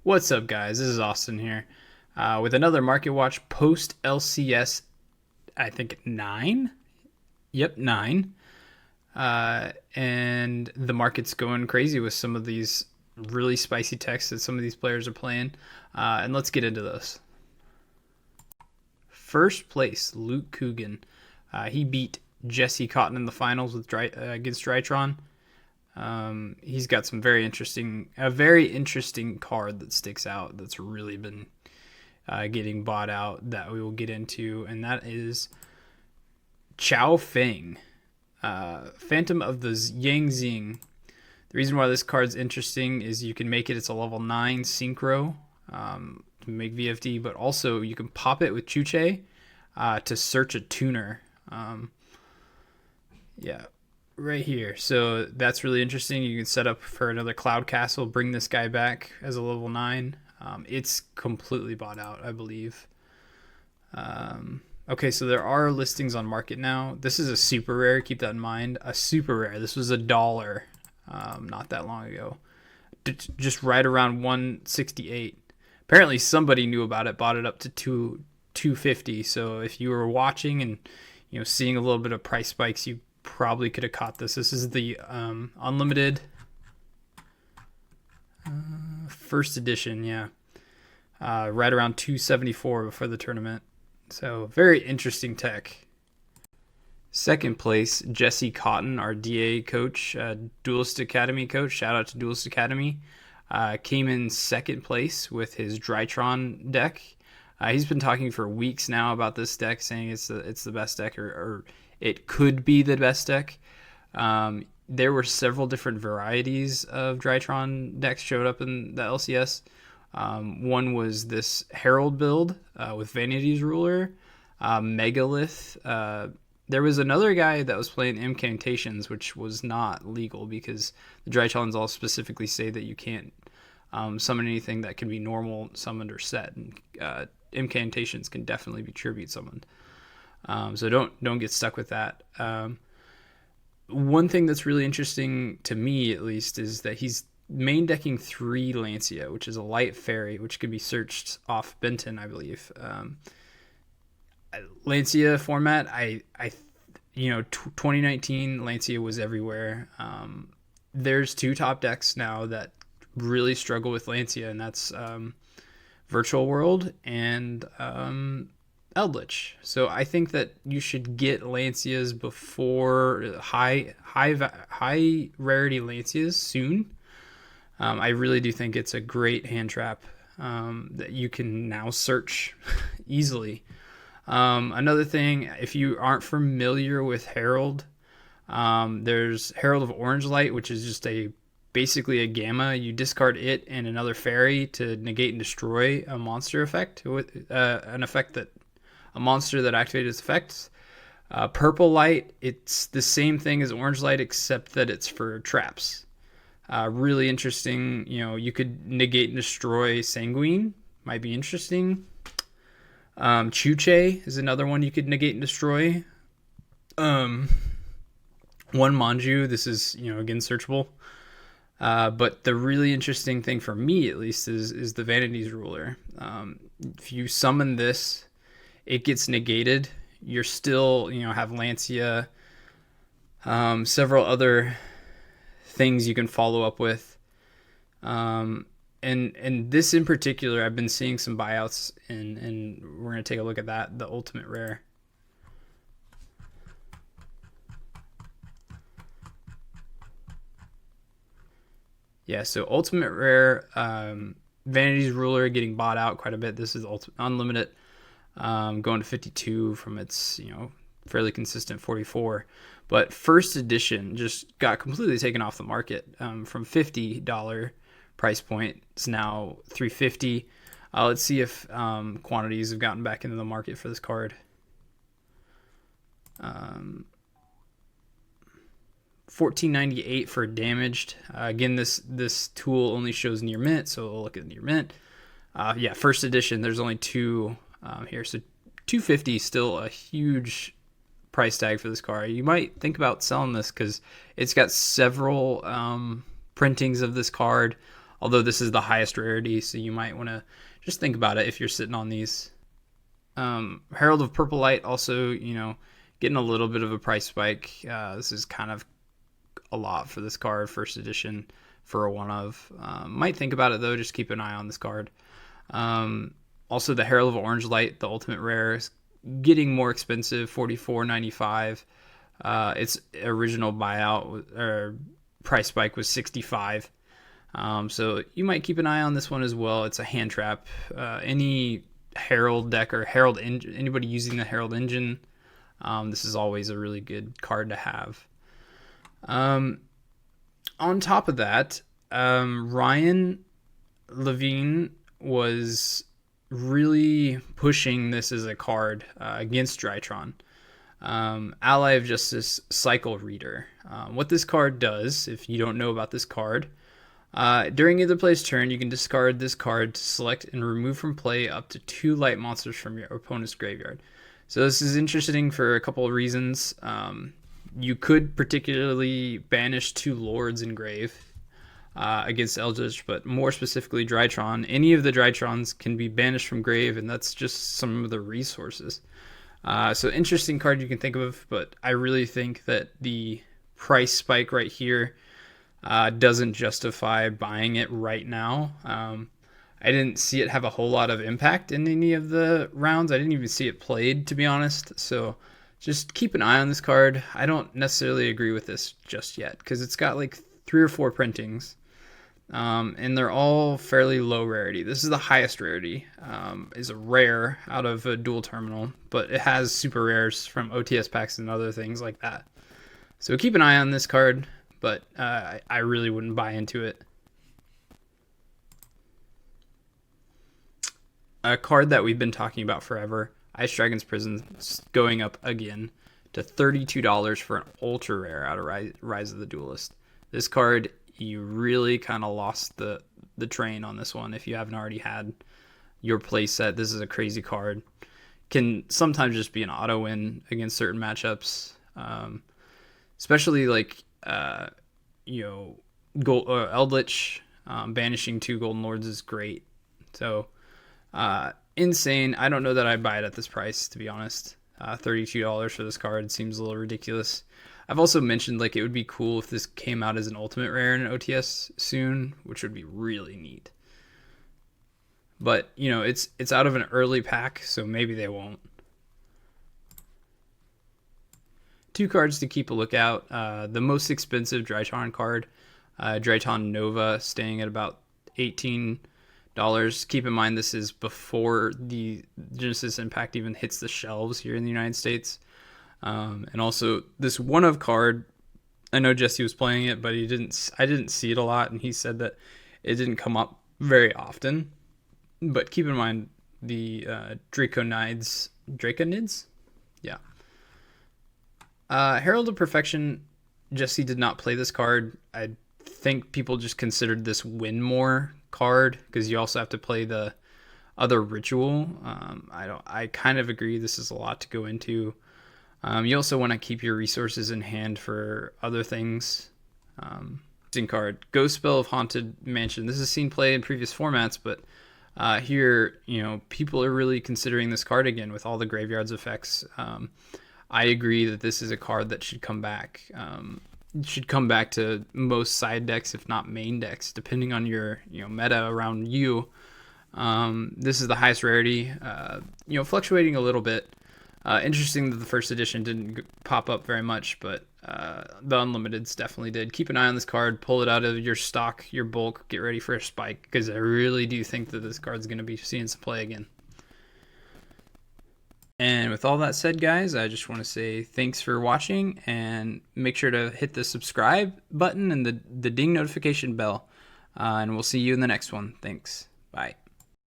What's up, guys? This is Austin here with another Market Watch post LCS. I think 9. Yep, 9. And the market's going crazy with some of these really spicy techs that some of these players are playing. And let's get into those. First place, Luke Coogan. He beat Jesse Cotton in the finals with against Drytron. He's got a very interesting card that sticks out that's really been getting bought out that we will get into, and that is Chao Feng, Phantom of the Yangzing. The reason why this card's interesting is you can make it's a level 9 synchro to make VFD, but also you can pop it with Chuche to search a tuner. Yeah, right here. So that's really interesting. You can set up for another Cloud Castle, bring this guy back as a level 9. It's completely bought out, I believe. Okay, so there are listings on market now. This is a super rare. Keep that in mind. A super rare. This was $1 not that long ago. Just right around 168. Apparently somebody knew about it, bought it up to 250. So if you were watching and seeing a little bit of price spikes, you probably could have caught this. This is the unlimited first edition, yeah. Right around 274 before the tournament. So very interesting tech. Second place, Jesse Cotton, our DA coach, Duelist Academy coach. Shout out to Duelist Academy. Came in second place with his Drytron deck. He's been talking for weeks now about this deck, saying it's the best deck, or it could be the best deck. There were several different varieties of Drytron decks showed up in the LCS. One was this Herald build with Vanity's Ruler, Megalith. There was another guy that was playing Incantations, which was not legal because the Drytrons all specifically say that you can't summon anything that can be normal summoned or set. And Incantations can definitely be tribute summoned. So don't get stuck with that. One thing that's really interesting to me, at least, is that he's main decking 3 Lancia, which is a light fairy, which can be searched off Benton, I believe. Lancia format, 2019 Lancia was everywhere. There's 2 top decks now that really struggle with Lancia, and that's Virtual World and Eldritch. So I think that you should get Lancias before high rarity Lancias soon. I really do think it's a great hand trap that you can now search easily. Another thing, if you aren't familiar with Herald, there's Herald of Orange Light, which is just basically a gamma. You discard it and another fairy to negate and destroy a monster effect with an effect that a monster that activates its effects. Purple Light, it's the same thing as Orange Light except that it's for traps. Really interesting. You could negate and destroy Sanguine. Might be interesting. Chuche is another one you could negate and destroy. One Manju. This is again searchable. But the really interesting thing for me, at least, is the Vanity's Ruler. If you summon this, it gets negated. You're still have Lancia. Several other things you can follow up with. And this in particular, I've been seeing some buyouts, and we're going to take a look at that, the Ultimate Rare. Yeah, so Ultimate Rare, Vanity's Ruler getting bought out quite a bit. This is Unlimited, going to 52 from its, fairly consistent 44. But first edition just got completely taken off the market from $50 price point. It's now $350. Let's see if quantities have gotten back into the market for this card. $14.98 for damaged. Again, this tool only shows near mint, so we'll look at near mint. Yeah, first edition. There's only 2 here, so $250 still a huge price tag for this car. You might think about selling this because it's got several printings of this card. although this is the highest rarity, so you might want to just think about it if you're sitting on these. Herald of Purple Light also, getting a little bit of a price spike. This is kind of a lot for this card, first edition for a one of. Might think about it though, just keep an eye on this card. Also, the Herald of Orange Light, the ultimate rare, is getting more expensive, $44.95. Its original buyout or price spike was $65. So you might keep an eye on this one as well. It's a hand trap. Any Herald deck or Herald anybody using the Herald engine, this is always a really good card to have. On top of that, Ryan Levine was really pushing this as a card against Drytron. Ally of Justice Cycle Reader. What this card does, if you don't know about this card, during either player's turn, you can discard this card to select and remove from play up to 2 light monsters from your opponent's graveyard. So this is interesting for a couple of reasons. You could particularly banish 2 Lords in grave against Eldritch, but more specifically Drytron. Any of the Drytrons can be banished from grave, and that's just some of the resources. So interesting card you can think of, but I really think that the price spike right here doesn't justify buying it right now. I didn't see it have a whole lot of impact in any of the rounds. I didn't even see it played, to be honest. So just keep an eye on this card. I don't necessarily agree with this just yet because it's got like 3 or 4 printings. And they're all fairly low rarity. This is the highest rarity. Is a rare out of a dual terminal, but it has super rares from OTS packs and other things like that. So keep an eye on this card, but I really wouldn't buy into it. A card that we've been talking about forever, Ice Dragon's Prison, going up again to $32 for an ultra rare out of Rise of the Duelist. This card, you really kind of lost the train on this one if you haven't already had your play set. This is a crazy card. Can sometimes just be an auto win against certain matchups, especially like Eldritch. Banishing 2 Golden Lords is great. So insane. I don't know that I'd buy it at this price, to be honest. $32 for this card seems a little ridiculous. I've also mentioned like it would be cool if this came out as an ultimate rare in an OTS soon, which would be really neat. But it's out of an early pack, so maybe they won't. 2 cards to keep a lookout. The most expensive Drytron card, Drytron Nova, staying at about $18. Keep in mind this is before the Genesis Impact even hits the shelves here in the United States. And also this one of card, I know Jesse was playing it, but I didn't see it a lot, and he said that it didn't come up very often. But keep in mind the Draconids? Yeah. Herald of Perfection, Jesse did not play this card. I think people just considered this win more card because you also have to play the other ritual. I kind of agree this is a lot to go into. You also want to keep your resources in hand for other things. Card, Ghost Spell of Haunted Mansion. This is seen play in previous formats, but here, people are really considering this card again with all the Graveyards effects. I agree that this is a card that should come back. It should come back to most side decks, if not main decks, depending on your meta around you. This is the highest rarity, fluctuating a little bit. Interesting that the first edition didn't pop up very much, but the Unlimiteds definitely did. Keep an eye on this card. Pull it out of your stock, your bulk. Get ready for a spike, because I really do think that this card's going to be seeing some play again. And with all that said, guys, I just want to say thanks for watching, and make sure to hit the subscribe button and the ding notification bell. And we'll see you in the next one. Thanks. Bye.